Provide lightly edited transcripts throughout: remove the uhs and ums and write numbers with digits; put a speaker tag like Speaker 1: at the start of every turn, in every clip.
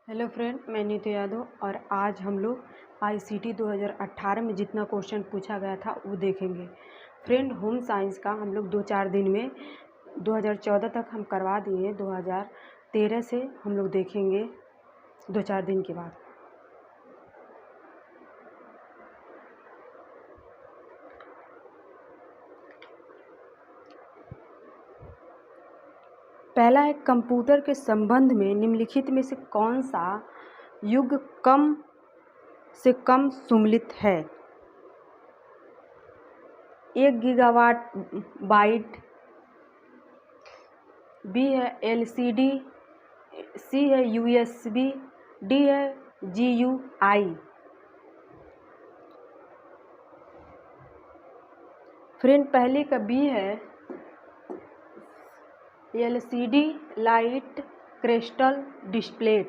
Speaker 1: Hello friend, मैं नीतू यादव और आज हम लोग आईसीटी 2018 में जितना क्वेश्चन पूछा गया था वो देखेंगे। फ्रेंड, होम साइंस का हम लोग 2-4 दिन में 2014 तक हम करवा दिए। 2013 से हम लोग देखेंगे 2-4 दिन के बाद। पहला है, कंप्यूटर के संबंध में निम्नलिखित में से कौन सा युग कम से कम सम्मिलित है? 1 गीगावाट बाइट, बी है LCD, सी है USB, डी है GUI। फ्रेंड, पहले का बी है LCD लाइट क्रिस्टल डिस्प्ले।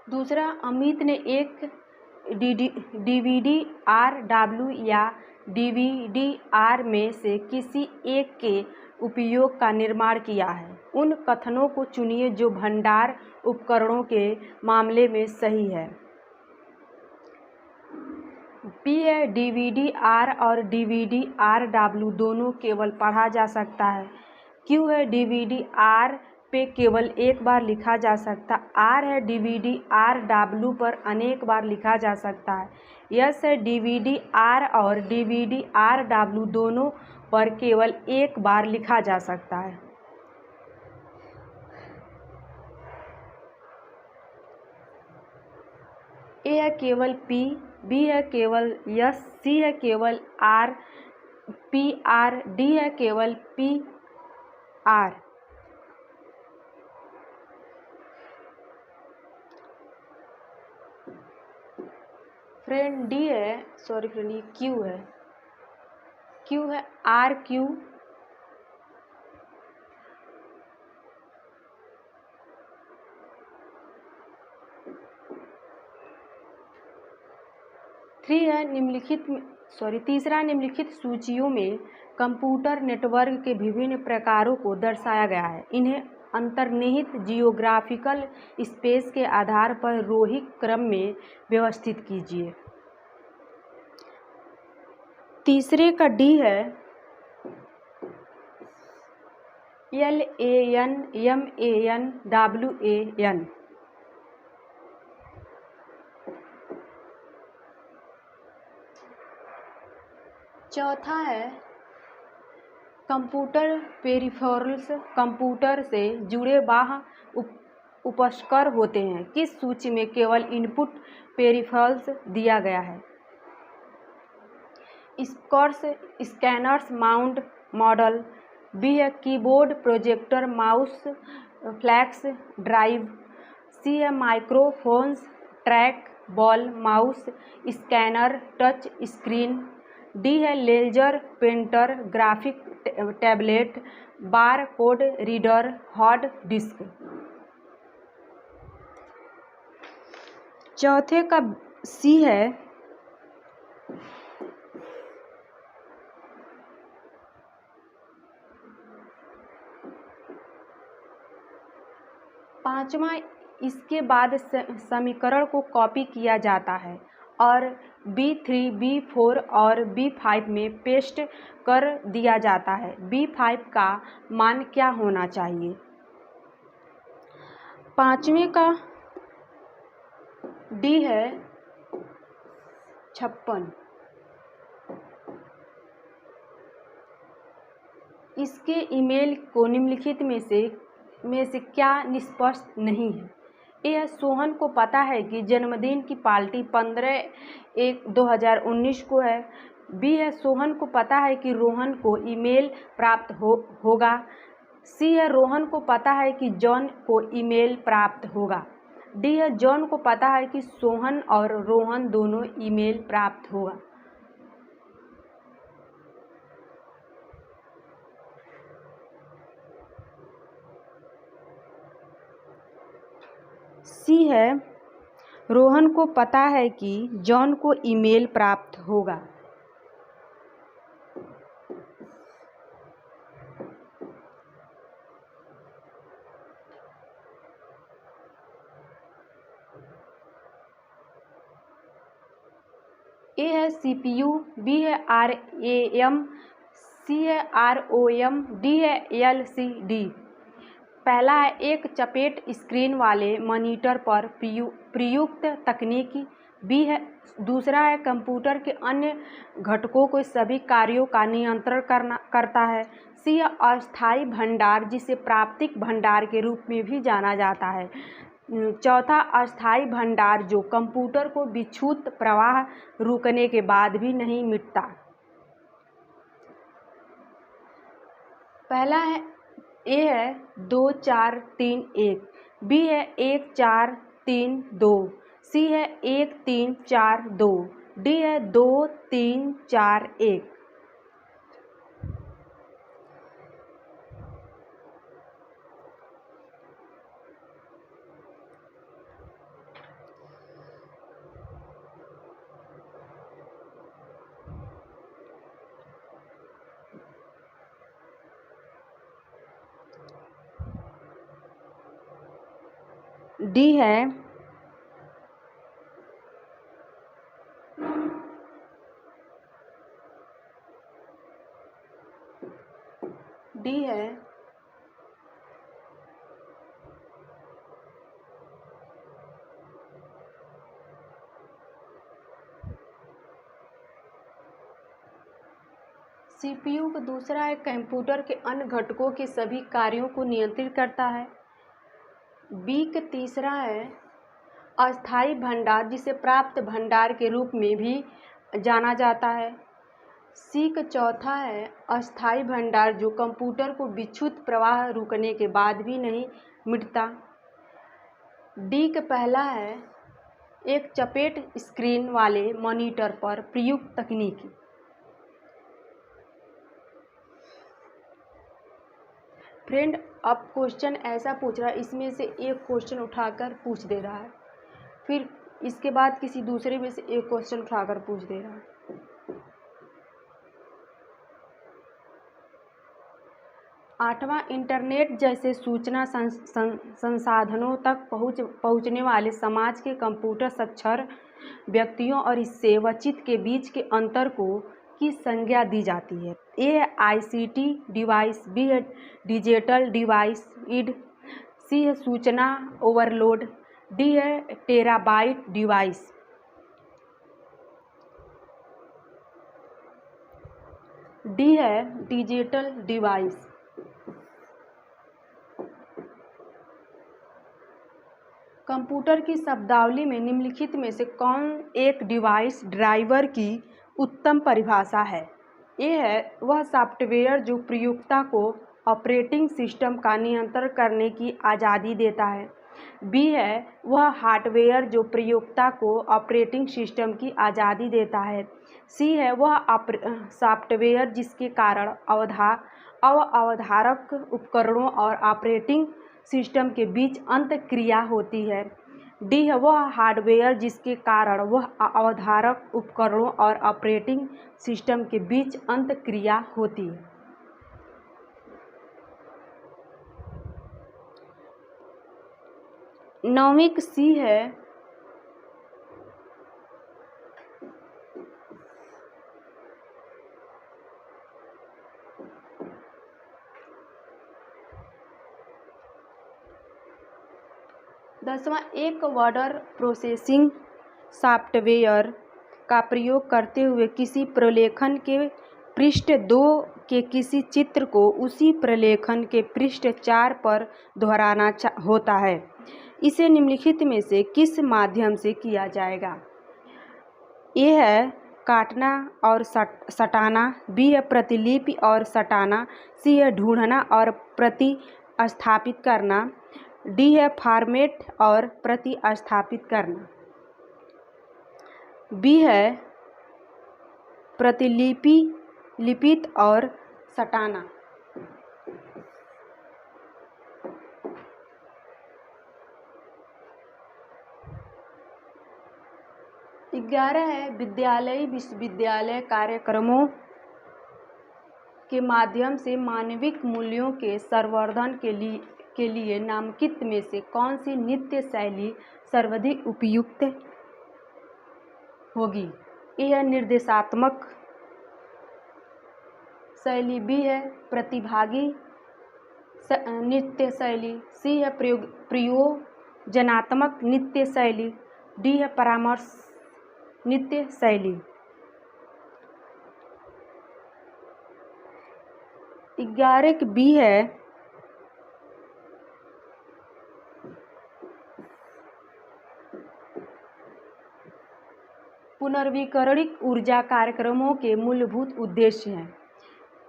Speaker 1: दूसरा, अमित ने एक DVD RW या DVD-R में से किसी एक के उपयोग का निर्माण किया है। उन कथनों को चुनिए जो भंडार उपकरणों के मामले में सही है। पी है DVD-R और DVD-RW दोनों केवल पढ़ा जा सकता है। क्यू है DVD-R पे केवल एक बार लिखा जा सकता। आर है DVD-RW पर अनेक बार लिखा जा सकता है। यस है DVD-R और DVD-RW दोनों पर केवल एक बार लिखा जा सकता है। ए है केवल P, बी है केवल यस, सी है केवल आर, PR, डी है केवल PR। फ्रेंड, डी है, सॉरी फ्रेंड, ये क्यू है। क्यू है RQ। तीसरा, निम्नलिखित सूचियों में कंप्यूटर नेटवर्क के विभिन्न प्रकारों को दर्शाया गया है। इन्हें अंतर्निहित जियोग्राफिकल स्पेस के आधार पर रोहिक क्रम में व्यवस्थित कीजिए। तीसरे का डी है LAN MAN WAN। चौथा है, कंप्यूटर पेरिफेरल्स कंप्यूटर से जुड़े बाह्य उपकरण होते हैं। किस सूची में केवल इनपुट पेरिफेरल्स दिया गया है? Scanners, mount model. बी है keyboard, projector, mouse, flash drive. C है microphones, track ball, mouse, scanner, touch screen. D है laser printer, graphic tablet, bar code reader, hard disk. चौथे का सी है पांचवा, इसके बाद समीकरण को कॉपी किया जाता है और B3, B4 और B5 में पेस्ट कर दिया जाता है। B5 का मान क्या होना चाहिए? पांचवें का डी है 56। इसके ईमेल को निम्नलिखित में से क्या निष्पष्ट नहीं है? ए, सोहन को पता है कि जन्मदिन की पार्टी 15/1/2019 को है। बी है, सोहन को पता है कि रोहन को ईमेल प्राप्त होगा। सी है, रोहन को पता है कि जॉन को ईमेल प्राप्त होगा। डी है, जॉन को पता है कि सोहन और रोहन दोनों ईमेल प्राप्त होगा। सी है, रोहन को पता है कि जॉन को ईमेल प्राप्त होगा। ए है CPU, B है RAM, C है ROM, D है LCD। पहला है एक चपेट स्क्रीन वाले मॉनिटर पर प्रयुक्त तकनीकी। बी है दूसरा है कंप्यूटर के अन्य घटकों को सभी कार्यों का नियंत्रण करता है। सी है अस्थायी भंडार, जिसे प्राप्तिक भंडार के रूप में भी जाना जाता है। चौथा अस्थायी भंडार, जो कंप्यूटर को विद्युत प्रवाह रुकने के बाद भी नहीं मिटता। पहला है ए है 2 4 3 1, बी है 1 4 3 2, सी है 1 3 4 2, डी है 2 3 4 1। डी है CPU का दूसरा है कंप्यूटर के अन्य घटकों के सभी कार्यों को नियंत्रित करता है। बी का तीसरा है अस्थायी भंडार, जिसे प्राप्त भंडार के रूप में भी जाना जाता है। सी का चौथा है अस्थायी भंडार, जो कंप्यूटर को विद्युत प्रवाह रुकने के बाद भी नहीं मिटता। डी का पहला है एक चपेट स्क्रीन वाले मॉनिटर पर प्रयुक्त तकनीकी। फ्रेंड, अब क्वेश्चन ऐसा पूछ रहा है, इसमें से एक क्वेश्चन उठाकर पूछ दे रहा है, फिर इसके बाद किसी दूसरे में से एक क्वेश्चन उठाकर पूछ दे रहा है। आठवां, इंटरनेट जैसे सूचना संसाधनों तक पहुंचने वाले समाज के कंप्यूटर साक्षर व्यक्तियों और इससे वंचित के बीच के अंतर को की संज्ञा दी जाती है। ए है ICT डिवाइस, बी है डिजिटल डिवाइस इड, सी है सूचना ओवरलोड, डी है टेराबाइट डिवाइस। डी है डिजिटल डिवाइस। कंप्यूटर की शब्दावली में निम्नलिखित में से कौन एक डिवाइस ड्राइवर की उत्तम परिभाषा है? ए है वह सॉफ्टवेयर जो प्रयोक्ता को ऑपरेटिंग सिस्टम का नियंत्रण करने की आज़ादी देता है। बी है वह हार्डवेयर जो प्रयोक्ता को ऑपरेटिंग सिस्टम की आज़ादी देता है। सी है वह सॉफ्टवेयर जिसके कारण अवधारक उपकरणों और ऑपरेटिंग सिस्टम के बीच अंतःक्रिया होती है। डी है वह हार्डवेयर जिसके कारण वह अवधारक उपकरणों और ऑपरेटिंग सिस्टम के बीच अंतःक्रिया होती है। नौवीं सी है दसवां, एक वर्ड प्रोसेसिंग सॉफ्टवेयर का प्रयोग करते हुए किसी प्रलेखन के पृष्ठ 2 के किसी चित्र को उसी प्रलेखन के पृष्ठ 4 पर दोहराना होता है। इसे निम्नलिखित में से किस माध्यम से किया जाएगा? ए है काटना और सटाना, बी है प्रतिलिपि और सटाना, सी है ढूंढना और प्रतिस्थापित करना, डी है फॉर्मेट और प्रतिस्थापित करना। बी है प्रतिलिपित और सटाना। 11 है विद्यालयी विश्वविद्यालय कार्यक्रमों के माध्यम से मानविक मूल्यों के संवर्धन के लिए नामांकित में से कौन सी नृत्य शैली सर्वाधिक उपयुक्त होगी? ए है निर्देशात्मक शैली, बी है प्रतिभागी नृत्य शैली, सी है प्रयोजनात्मक नृत्य शैली, डी है परामर्श नृत्य शैली। 11 की बी है पुनर्नवीकरणीय ऊर्जा कार्यक्रमों के मूलभूत उद्देश्य हैं।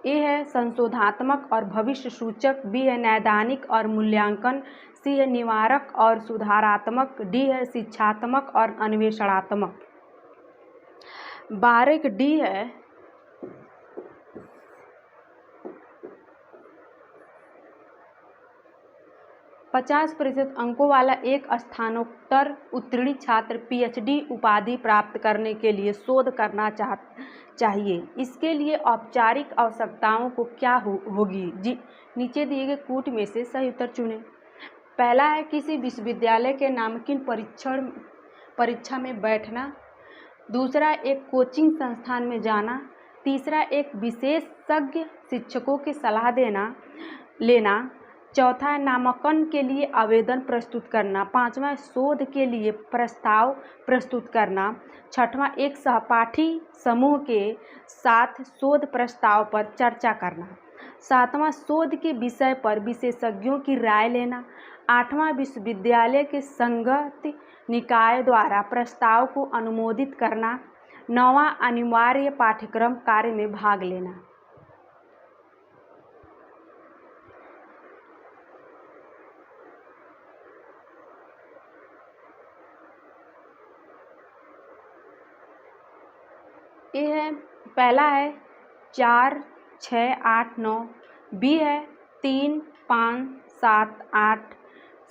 Speaker 1: ए है संशोधनात्मक और भविष्य सूचक, बी है नैदानिक और मूल्यांकन, सी है निवारक और सुधारात्मक, डी है शिक्षात्मक और अन्वेषणात्मक। 12 की डी है 50% अंकों वाला एक स्थानोत्तर उत्तीर्ण छात्र पीएचडी उपाधि प्राप्त करने के लिए शोध करना चाहिए। इसके लिए औपचारिक आवश्यकताओं को क्या होगी? जी, नीचे दिए गए कूट में से सही उत्तर चुनें। पहला है किसी विश्वविद्यालय के नामांकन परीक्षा में बैठना, दूसरा एक कोचिंग संस्थान में जाना, तीसरा एक विशेषज्ञ शिक्षकों की सलाह लेना, चौथा है नामांकन के लिए आवेदन प्रस्तुत करना, पांचवा शोध के लिए प्रस्ताव प्रस्तुत करना, छठवां एक सहपाठी समूह के साथ शोध प्रस्ताव पर चर्चा करना, सातवां शोध के विषय पर विशेषज्ञों की राय लेना, आठवां विश्वविद्यालय के संगत निकाय द्वारा प्रस्ताव को अनुमोदित करना, नौवां अनिवार्य पाठ्यक्रम कार्य में भाग लेना। ए है पहला है 4, 6, 8, 9, बी है 3, 5, 7, 8,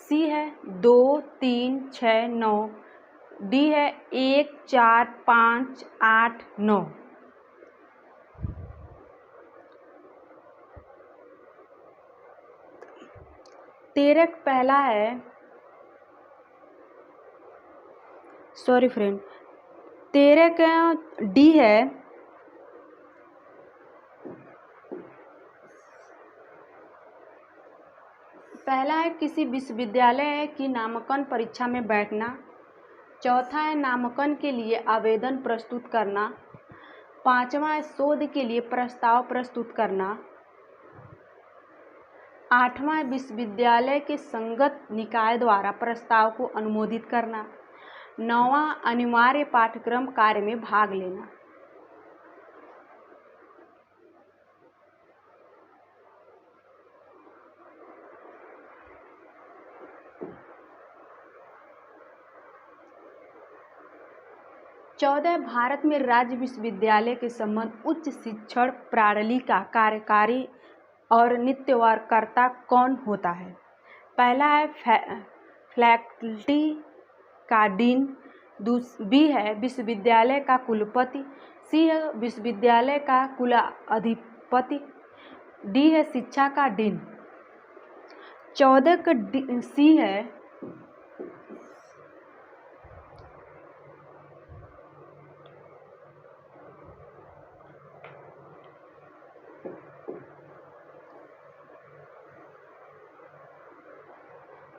Speaker 1: सी है 2, 3, 6, 9, डी है 1, 4, 5, 8, 9। तेरह पहला है, सॉरी फ्रेंड, 13 का डी है पहला है किसी विश्वविद्यालय की नामांकन परीक्षा में बैठना, चौथा है नामांकन के लिए आवेदन प्रस्तुत करना, पांचवा है शोध के लिए प्रस्ताव प्रस्तुत करना, आठवां विश्वविद्यालय के संगत निकाय द्वारा प्रस्ताव को अनुमोदित करना, नौवां अनिवार्य पाठ्यक्रम कार्य में भाग लेना। चौदह भारत में राज्य विश्वविद्यालय के संबंध उच्च शिक्षण प्रणाली का कार्यकारी और नित्यवरकर्ता कौन होता है? पहला है फैकल्टी का डीन, बी है विश्वविद्यालय का कुलपति, सी है विश्वविद्यालय का कुलाधिपति, डी है शिक्षा का डीन। 14 का सी है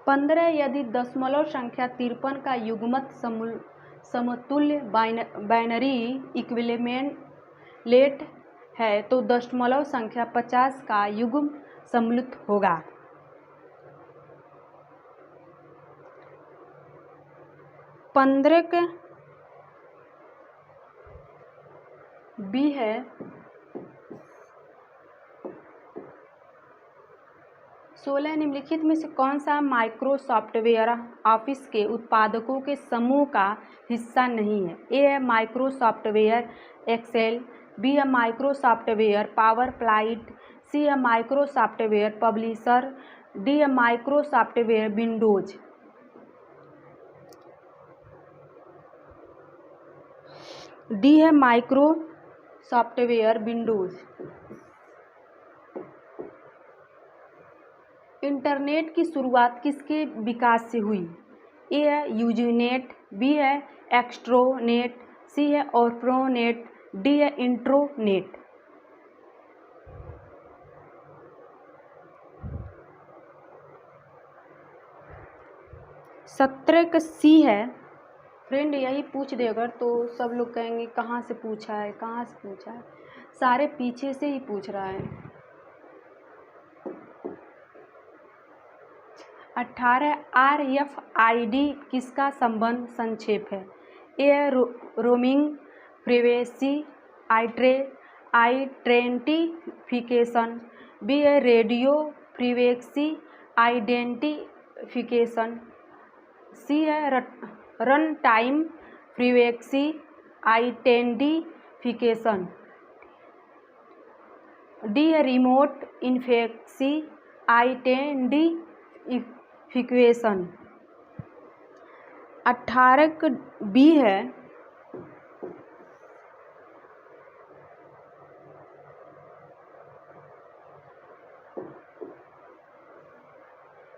Speaker 1: पंद्रह यदि दशमलव संख्या 53 का युग्मत समतुल्य बाइनरी इक्विवेलेंट है तो दशमलव संख्या 50 का युग्म सम्मिलित होगा। 15 के बी है 16 निम्नलिखित में से कौन सा माइक्रोसॉफ्टवेयर ऑफिस के उत्पादकों के समूह का हिस्सा नहीं है? ए है माइक्रोसॉफ्टवेयर एक्सेल, बी है माइक्रोसॉफ्टवेयर पावर प्वाइंट, सी है माइक्रोसॉफ्टवेयर पब्लिशर, डी है माइक्रोसॉफ्टवेयर विंडोज। डी है माइक्रो सॉफ्टवेयर विंडोज। इंटरनेट की शुरुआत किसके विकास से हुई? ए है यूजीनेट, बी है एक्स्ट्रोनेट, सी है ऑर्फ्रोनेट, डी है इंट्रोनेट। 17 का सी है। फ्रेंड यही पूछ दे अगर तो सब लोग कहेंगे कहाँ से पूछा है, कहाँ से पूछा है। सारे पीछे से ही पूछ रहा है। 18 RFID किसका संबंध संक्षेप है? ए है रोमिंग, प्रिवेसी, आइडेंटिफिकेशन, बी है रेडियो फ्रीक्वेंसी आइडेंटिफिकेशन, सी है run time frequency identification, D है रिमोट इन्फेक्सी आइडेंटिफिकेशन। 18 बी है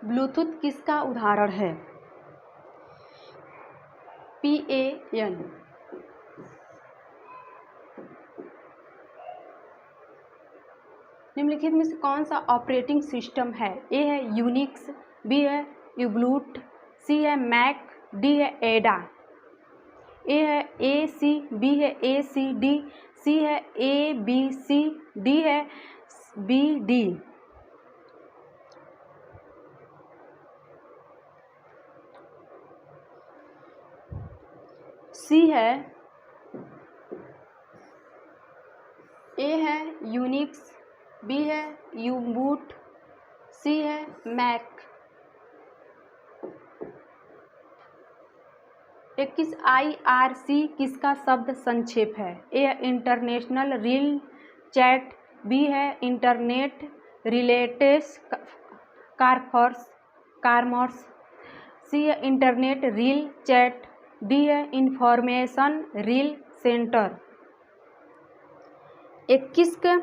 Speaker 1: ब्लूटूथ किसका उदाहरण है? PAN। निम्नलिखित में से कौन सा ऑपरेटिंग सिस्टम है? ए है यूनिक्स, बी है यूबूंटू, सी है मैक, डी है एडा। ए है AC, बी है ACD, सी है ABC, डी है BD। सी है, ए है यूनिक्स, बी है यूबूंटू, सी है मैक। 21 IRC किसका शब्द संक्षेप है? ए है इंटरनेशनल रील चैट, बी है इंटरनेट रिलेटेड कॉमर्स, सी है इंटरनेट रील चैट, डी है इंफॉर्मेशन रील सेंटर। 21 का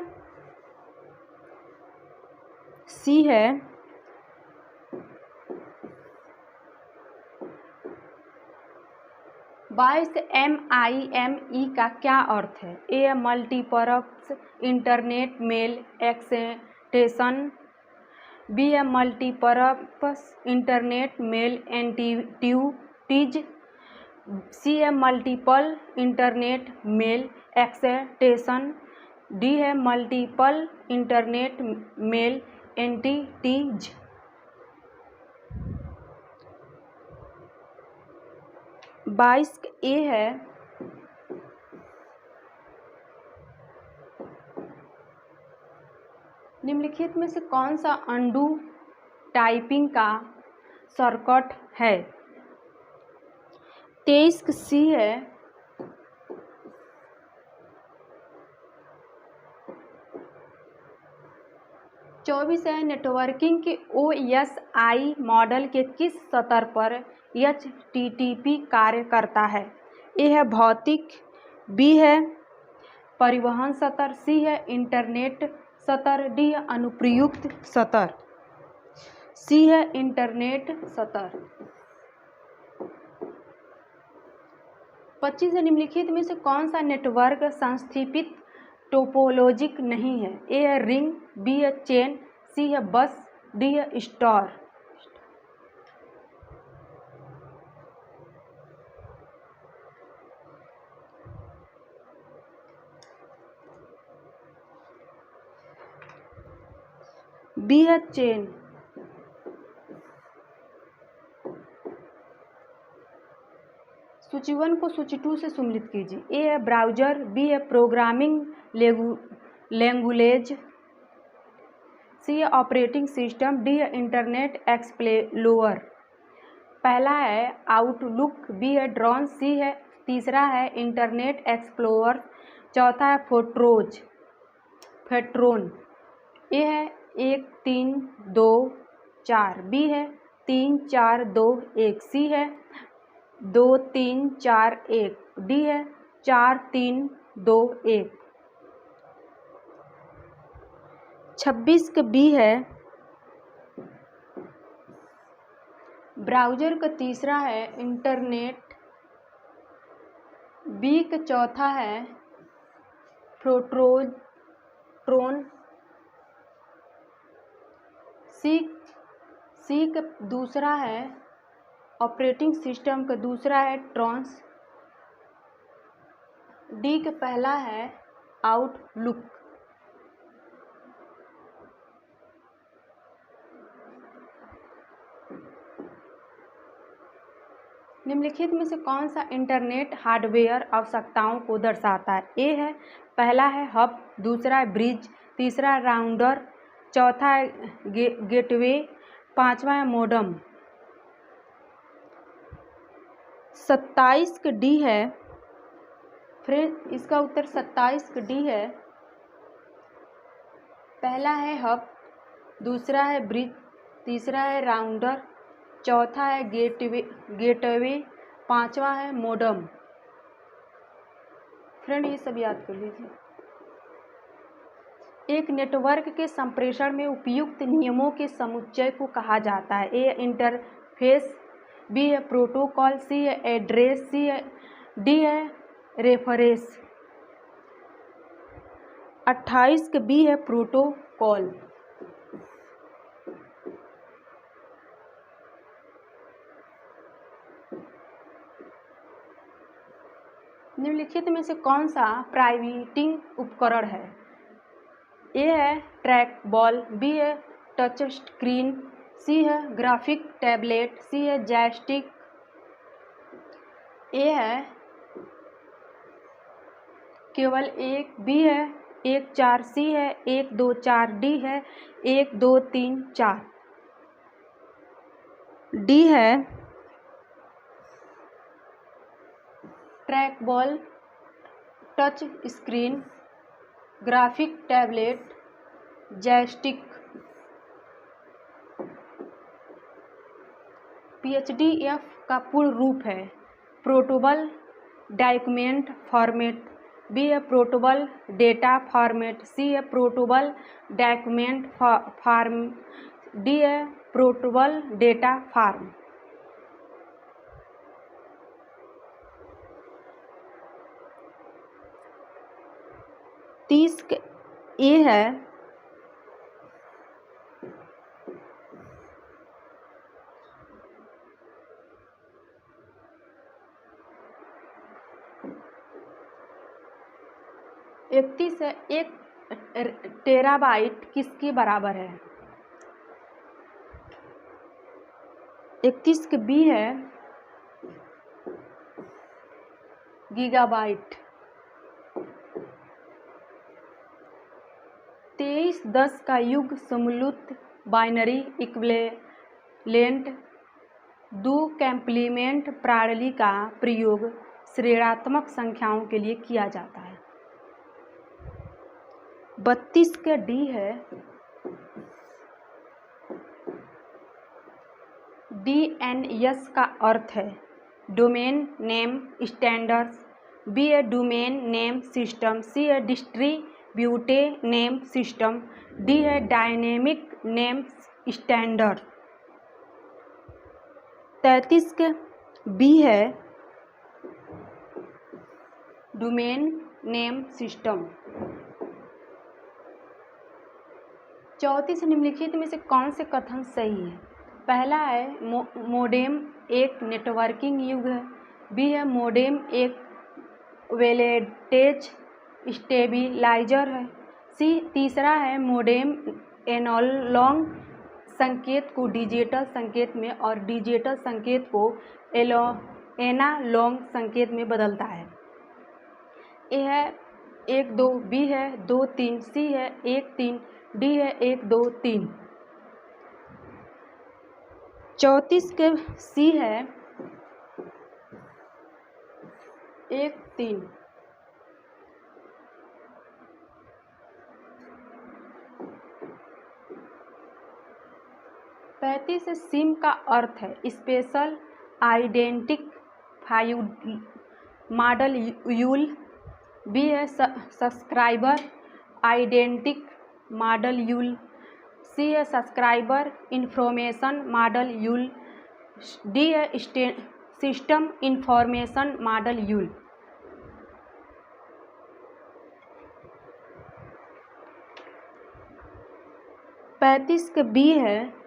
Speaker 1: सी है बाइस MIME का क्या अर्थ है? ए है multipurpose internet mail extension, B है multipurpose internet mail entities, C है multiple internet mail extension, D है multiple internet mail entities. 22 A है निम्नलिखित में से कौन सा अंडू टाइपिंग का शॉर्टकट है? 23 का सी है 24 है नेटवर्किंग के OSI मॉडल के किस स्तर पर HTTP कार्य करता है? ए है भौतिक, बी है परिवहन स्तर, सी है इंटरनेट स्तर, डी है अनुप्रयुक्त स्तर, सी है इंटरनेट स्तर। 25 निम्नलिखित में से कौन सा नेटवर्क संस्थापित टोपोलॉजिक नहीं है? ए है रिंग, बी है चेन, सी है बस, डी है स्टार। बी है चेन। सूची 1 को सूची 2 से सम्मिलित कीजिए। ए है ब्राउज़र, बी है प्रोग्रामिंग लैंग्वेज, सी है ऑपरेटिंग सिस्टम, डी है इंटरनेट एक्सप्लोरर। पहला है आउटलुक, बी है ड्रॉन, सी है तीसरा है इंटरनेट एक्सप्लोरर, चौथा है फेट्रोन। ए है 1 3 2 4, बी है 3 4 2 1, सी है 2 3 4 1, डी है 4 3 2 1। 26 का बी है ब्राउज़र का तीसरा है इंटरनेट। बी का चौथा है प्रोटोट्रोन। सी का दूसरा है ऑपरेटिंग सिस्टम का दूसरा है ट्रॉन्स। डी का पहला है आउटलुक। निम्नलिखित में से कौन सा इंटरनेट हार्डवेयर आवश्यकताओं को दर्शाता है? ए है पहला है हब, दूसरा है ब्रिज, तीसरा है राउटर, चौथा है गेटवे, पांचवा है मोडम। 27 का डी है फ्रेंड, इसका उत्तर 27 का डी है। पहला है हब, दूसरा है ब्रिज, तीसरा है राउटर, चौथा है गेटवे, पांचवा है मोडम। फ्रेंड ये सब याद कर लीजिए। एक नेटवर्क के संप्रेषण में उपयुक्त नियमों के समुच्चय को कहा जाता है। ए इंटरफेस, बी है प्रोटोकॉल, सी है एड्रेस, डी है रेफरेंस। 28 का बी है प्रोटोकॉल। निम्नलिखित में से कौन सा प्राइवेटिंग उपकरण है? ए है ट्रैक बॉल, बी है टच स्क्रीन, सी है ग्राफिक टैबलेट, सी है जॉयस्टिक। ए है केवल एक, बी है 1 4, सी है 1 2 4, डी है 1 2 3 4। डी है track ball, touch screen, graphic tablet, joystick. PHDF का पूर्ण रूप है पोर्टेबल डॉक्यूमेंट फॉर्मेट, बी है पोर्टेबल डेटा फॉर्मेट, सी है पोर्टेबल डॉक्यूमेंट फॉर्म, डी है पोर्टेबल डेटा फॉर्म। तीस ए है इकतीस है 1 टेराबाइट किसके बराबर है? 31 के बी है गीगाबाइट। 2310 का युग समूलुत बाइनरी इक्विवेलेंट दो कॉम्प्लीमेंट प्रणाली का प्रयोग श्रेणात्मक संख्याओं के लिए किया जाता है। 32 का डी है DNS का अर्थ है डोमेन नेम स्टैंडर्ड्स, बी है डोमेन नेम सिस्टम, सी है डिस्ट्रीब्यूटेड नेम सिस्टम, डी है डायनेमिक नेम स्टैंडर्ड। 33 के बी है डोमेन नेम सिस्टम। 34 निम्नलिखित में से कौन से कथन सही है? पहला है मोडेम एक नेटवर्किंग युग है, बी है मोडेम एक वोल्टेज स्टेबिलाइजर है, सी तीसरा है मोडेम एनालॉग संकेत को डिजिटल संकेत में और डिजिटल संकेत को एनालॉग संकेत में बदलता है। ए है 1 2, बी है 2 3, सी है 1 3, डी है 1 2 3। 34 के सी है 1 3। 35 सिम का अर्थ है स्पेशल आइडेंटिफायर मॉड्यूल, बी है सब्सक्राइबर आइडेंटिक मॉड्यूल, सी है सब्सक्राइबर इंफॉर्मेशन मॉड्यूल, डी है सिस्टम इंफॉर्मेशन मॉड्यूल। पैंतीस के बी है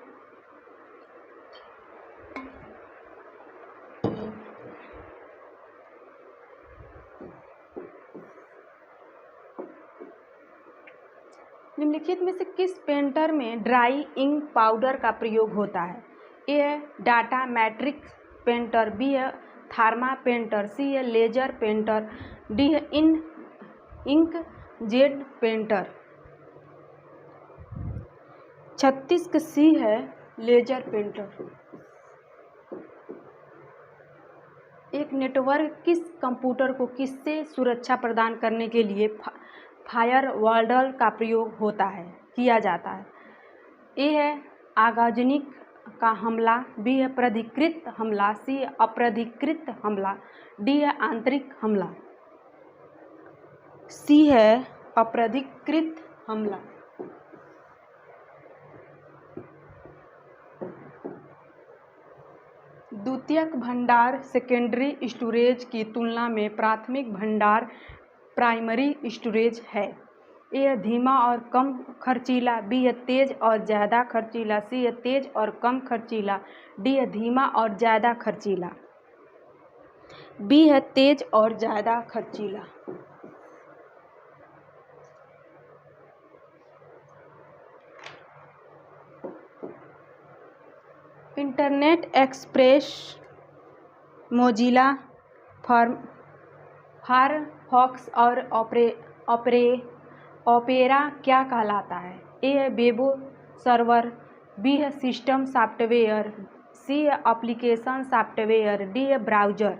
Speaker 1: निम्नलिखित में से किस पेंटर में ड्राई इंक पाउडर का प्रयोग होता है? ए है डाटा मैट्रिक्स पेंटर, बी है थर्मा पेंटर, सी है लेजर पेंटर, डी है इंक जेट पेंटर। 36 का सी है लेजर पेंटर। एक नेटवर्क किस कंप्यूटर को किससे सुरक्षा प्रदान करने के लिए फायरवॉल का प्रयोग किया जाता है? ए है आगाजनिक का हमला, बी है प्राधिकृत हमला, सी है अप्राधिकृत हमला, डी है आंतरिक हमला। सी है अप्राधिकृत हमला। द्वितीयक भंडार सेकेंडरी स्टोरेज की तुलना में प्राथमिक भंडार प्राइमरी स्टोरेज है। ए है धीमा और कम खर्चीला, बी है तेज और ज़्यादा खर्चीला, सी है तेज और कम खर्चीला, डी है धीमा और ज़्यादा खर्चीला। बी है तेज और ज़्यादा खर्चीला। इंटरनेट एक्सप्रेस, मोजिला, फायरफॉक्स और ओपेरा क्या कहलाता है? ए है वेब सर्वर, बी है सिस्टम सॉफ्टवेयर, सी है एप्लीकेशन सॉफ्टवेयर, डी है ब्राउज़र।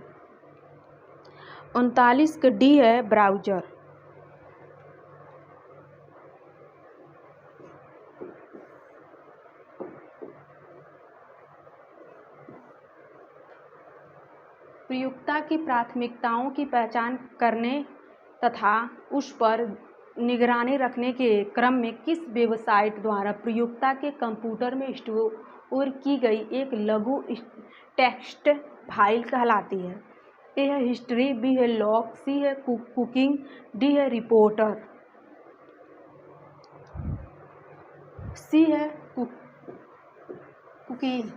Speaker 1: 39 का डी है ब्राउज़र। प्रयुक्ता की प्राथमिकताओं की पहचान करने तथा उस पर निगरानी रखने के क्रम में किस वेबसाइट द्वारा प्रयुक्ता के कंप्यूटर में स्टोर की गई एक लघु टेक्स्ट फाइल कहलाती है? ए है हिस्ट्री, बी है लॉग, सी है कुकिंग, डी है रिपोर्टर। सी है कुकिंग।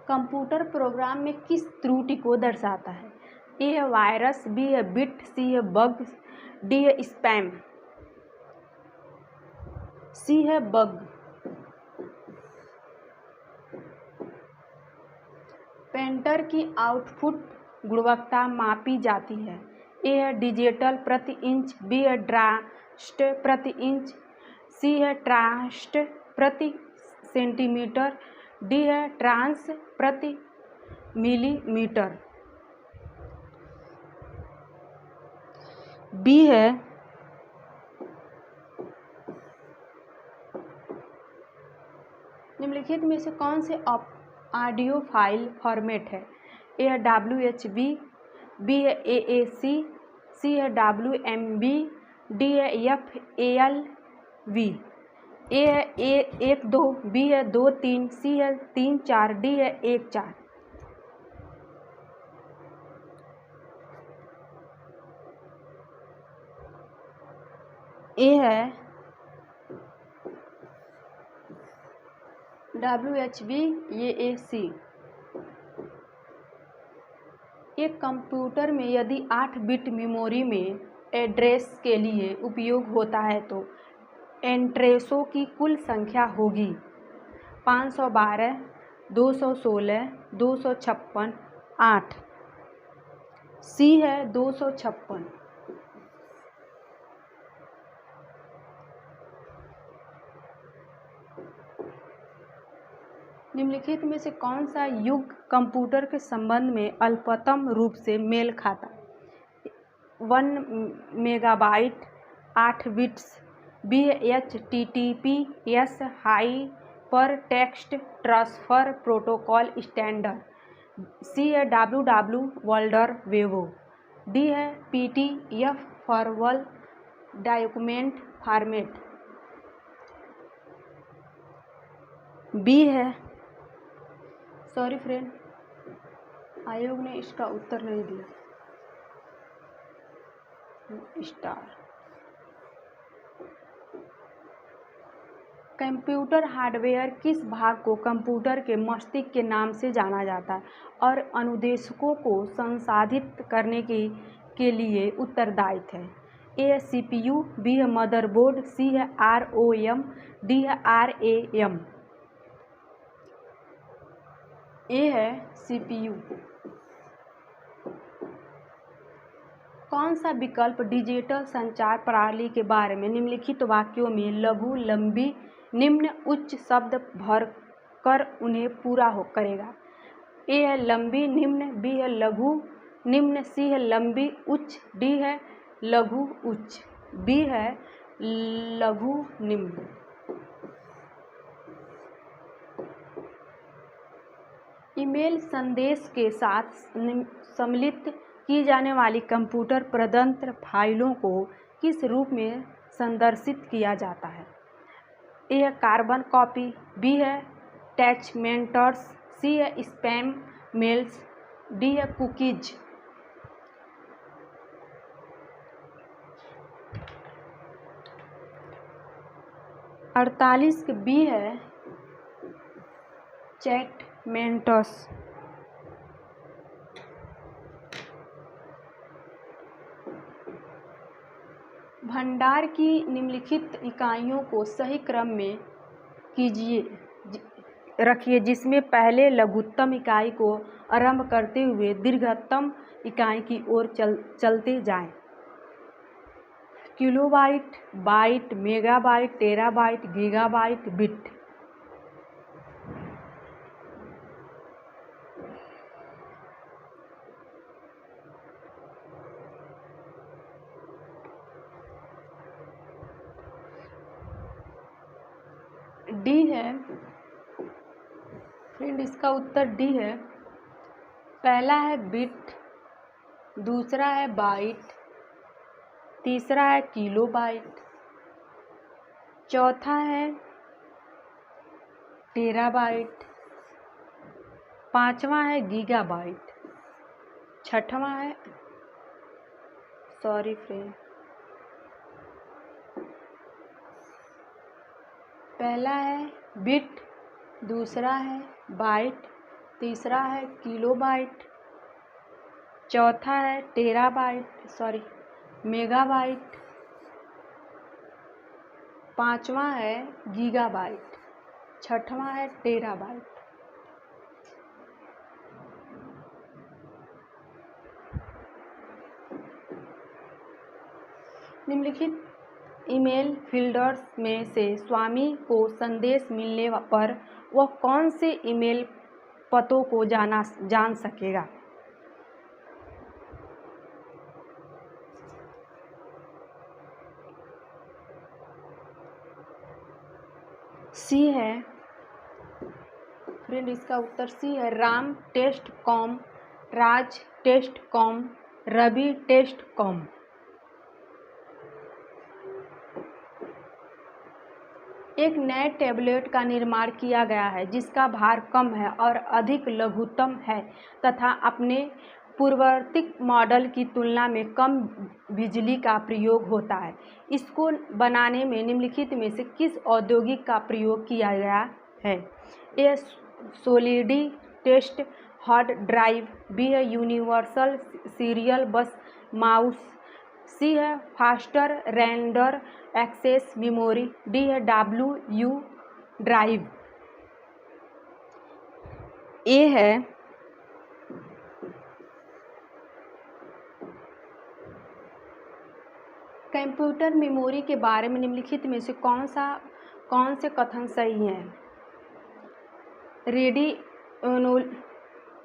Speaker 1: कंप्यूटर प्रोग्राम में किस त्रुटि को दर्शाता है? ए है वायरस, बी है बिट, सी है बग, डी है स्पैम। सी है बग। पेंटर की आउटपुट गुणवत्ता मापी जाती है? ए है डिजिटल प्रति इंच, बी है ड्राफ्ट प्रति इंच, सी है ट्रास्ट प्रति सेंटीमीटर, डी है ट्रांस प्रति मिलीमीटर। बी है निम्नलिखित में से कौन से ऑडियो फाइल फॉर्मेट है? ए है WHB, बी है AAC, सी है WMB, डी है FALV। ए है 1-2, बी है 2-3, सी है 3-4, डी है 1-4। ए है WHB AAC। एक कंप्यूटर में यदि 8 बिट मेमोरी में एड्रेस के लिए उपयोग होता है तो एड्रेसों की कुल संख्या होगी 512, 216, 256, 8। सी है 256। निम्नलिखित में से कौन सा युग कंप्यूटर के संबंध में अल्पतम रूप से मेल खाता? 1 megabyte 8 bits, B HTTPS hyper text transfer protocol standard, C है WW वॉल्डर वेवो, डी है PTF for world document format, B है, सॉरी फ्रेंड, आयोग ने इसका उत्तर नहीं दिया, स्टार। कंप्यूटर हार्डवेयर किस भाग को कंप्यूटर के मस्तिष्क के नाम से जाना जाता है और अनुदेशकों को संसाधित करने के लिए उत्तरदायित्व है? ए है CPU, बी है मदरबोर्ड, सी है ROM, डी है RAM। ए है CPU। कौन सा विकल्प डिजिटल संचार प्रणाली के बारे में निम्नलिखित वाक्यों में लघु, लंबी, निम्न, उच्च शब्द भरकर उन्हें पूरा करेगा? ए है लंबी निम्न, बी है लघु निम्न, सी है लंबी उच्च, डी है लघु उच्च, बी है लघु निम्न। ईमेल संदेश के साथ सम्मिलित की जाने वाली कंप्यूटर प्रदत्त फाइलों को किस रूप में संदर्शित किया जाता है? ए है कार्बन कॉपी, बी है अटैचमेंट्स, सी है स्पैम मेल्स, डी है कुकीज। अड़तालीस के बी है चैटमेंट्स। भंडार की निम्नलिखित इकाइयों को सही क्रम में रखिए जिसमें पहले लघुत्तम इकाई को आरंभ करते हुए दीर्घतम इकाई की ओर चलते जाएं। Kilobyte, byte, megabyte, terabyte, gigabyte, bit. D है फ्रेंड, इसका उत्तर डी है। पहला है बिट, दूसरा है बाइट, तीसरा है किलोबाइट, चौथा है टेराबाइट, पांचवा है गीगाबाइट, छठवां है, सॉरी फ्रेंड, पहला है बिट, दूसरा है बाइट, तीसरा है किलोबाइट, चौथा है मेगाबाइट, पांचवा है गीगाबाइट, छठवां है टेराबाइट। निम्नलिखित ईमेल फील्डर्स में से स्वामी को संदेश मिलने पर वह कौन से ईमेल पतों को जान सकेगा? सी है फ्रेंड, इसका उत्तर सी है। Ram test com, Raj test com, Ravi test com. एक नए टैबलेट का निर्माण किया गया है जिसका भार कम है और अधिक लघुत्तम है तथा अपने पूर्ववर्ती मॉडल की तुलना में कम बिजली का प्रयोग होता है। इसको बनाने में निम्नलिखित में से किस औद्योगिक का प्रयोग किया गया है? A solid test hard drive, B है universal serial bus mouse, C है faster render access memory, D है WU ड्राइव। ए है कंप्यूटर मेमोरी के बारे में निम्नलिखित में से कौन से कथन सही हैं? Ready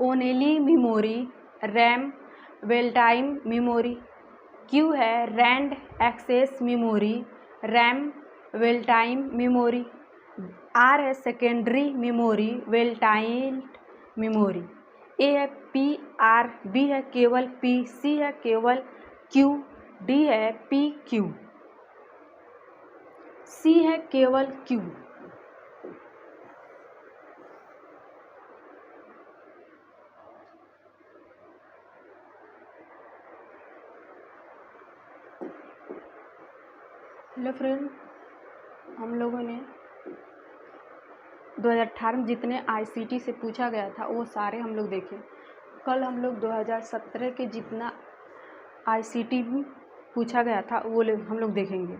Speaker 1: only memory, RAM well time memory, Q है random access memory, RAM well time memory, R है secondary memory, well time memory. A है पी आर, बी है केवल पी, सी है केवल क्यू, डी है पी क्यू, सी है केवल क्यू। हेलो फ्रेंड, हम लोगों ने 2018 में जितने आईसीटी से पूछा गया था वो सारे हम लोग देखे। कल हम लोग 2017 के जितना आईसीटी में पूछा गया था वो हम लोग देखेंगे।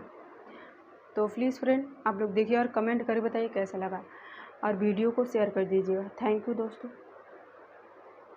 Speaker 1: तो प्लीज़ फ्रेंड आप लोग देखिए और कमेंट करके बताइए कैसा लगा, और वीडियो को शेयर कर दीजिएगा। थैंक यू दोस्तों।